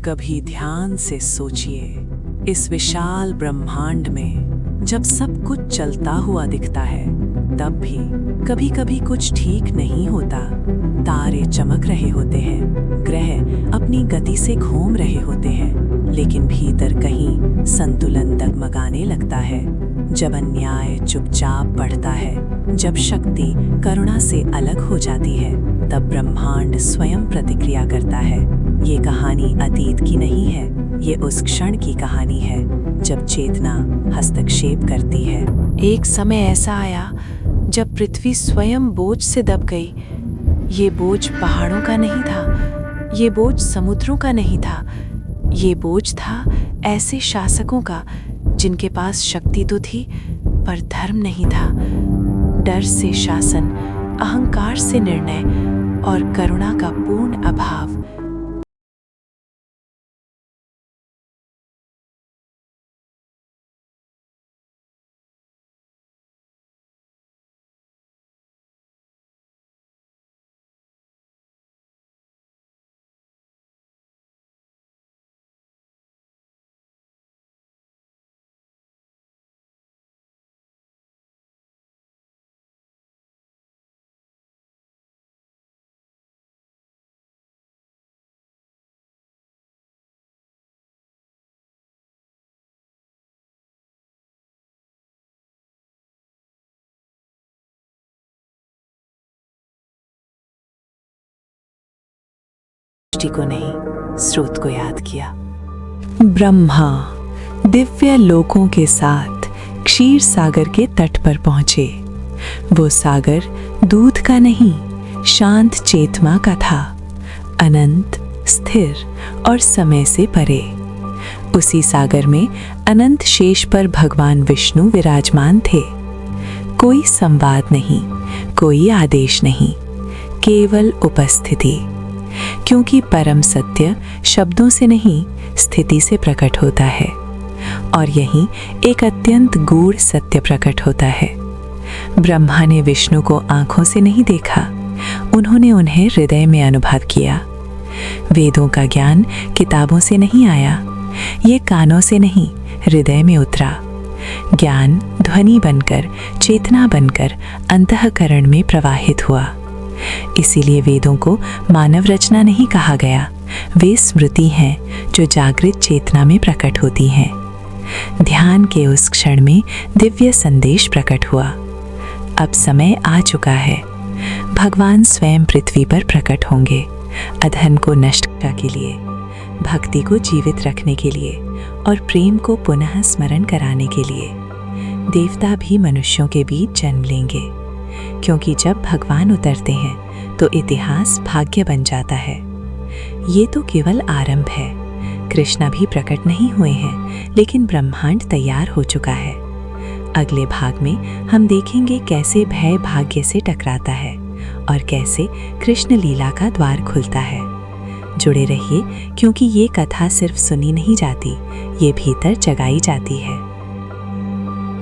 कभी ध्यान से सोचिए, इस विशाल ब्रह्मांड में जब सब कुछ चलता हुआ दिखता है, तब भी कभी कभी कुछ ठीक नहीं होता। तारे चमक रहे होते हैं, ग्रह अपनी गति से घूम रहे होते हैं, लेकिन भीतर कहीं संतुलन डगमगाने लगता है। जब अन्याय चुपचाप बढ़ता है, जब शक्ति करुणा से अलग हो जाती है, तब ब्रह्मांड स्वयं प्रतिक्रिया करता है। ये कहानी अतीत की नहीं है, ये उस क्षण की कहानी है जब चेतना हस्तक्षेप करती है। एक समय ऐसा आया जब पृथ्वी स्वयं बोझ से दब गई। ये बोझ पहाड़ों का नहीं था, ये बोझ समुद्रों का नहीं था, ये बोझ था ऐसे शासकों का जिनके पास शक्ति तो थी पर धर्म नहीं था। डर से शासन, अहंकार से निर्णय और करुणा का पूर्ण अभाव। दृष्टि को नहीं, स्रोत को याद किया। ब्रह्मा दिव्य लोकों के साथ क्षीर सागर के तट पर पहुंचे। वो सागर दूध का नहीं, शांत चेतना का था, अनंत, स्थिर और समय से परे। उसी सागर में अनंत शेष पर भगवान विष्णु विराजमान थे। कोई संवाद नहीं, कोई आदेश नहीं, केवल उपस्थिति। क्योंकि परम सत्य शब्दों से नहीं, स्थिति से प्रकट होता है। और यहीं एक अत्यंत गूढ़ सत्य प्रकट होता है। ब्रह्मा ने विष्णु को आंखों से नहीं देखा, उन्होंने उन्हें हृदय में अनुभव किया। वेदों का ज्ञान किताबों से नहीं आया, ये कानों से नहीं, हृदय में उतरा। ज्ञान ध्वनि बनकर, चेतना बनकर अंतःकरण में प्रवाहित हुआ। इसीलिए वेदों को मानव रचना नहीं कहा गया, वे स्मृति हैं जो जागृत चेतना में प्रकट होती हैं। ध्यान के उस क्षण में दिव्य संदेश प्रकट हुआ। अब समय आ चुका है, भगवान स्वयं पृथ्वी पर प्रकट होंगे, अधर्म को नष्ट करने के लिए, भक्ति को जीवित रखने के लिए और प्रेम को पुनः स्मरण कराने के लिए। देवता भी मनुष्यों के बीच जन्म लेंगे, क्योंकि जब भगवान उतरते हैं तो इतिहास भाग्य बन जाता है। ये तो केवल आरंभ है। कृष्ण भी प्रकट नहीं हुए हैं, लेकिन ब्रह्मांड तैयार हो चुका है। अगले भाग में हम देखेंगे कैसे भय भाग्य से टकराता है और कैसे कृष्ण लीला का द्वार खुलता है। जुड़े रहिए, क्योंकि ये कथा सिर्फ सुनी नहीं जाती, ये भीतर जगाई जाती है।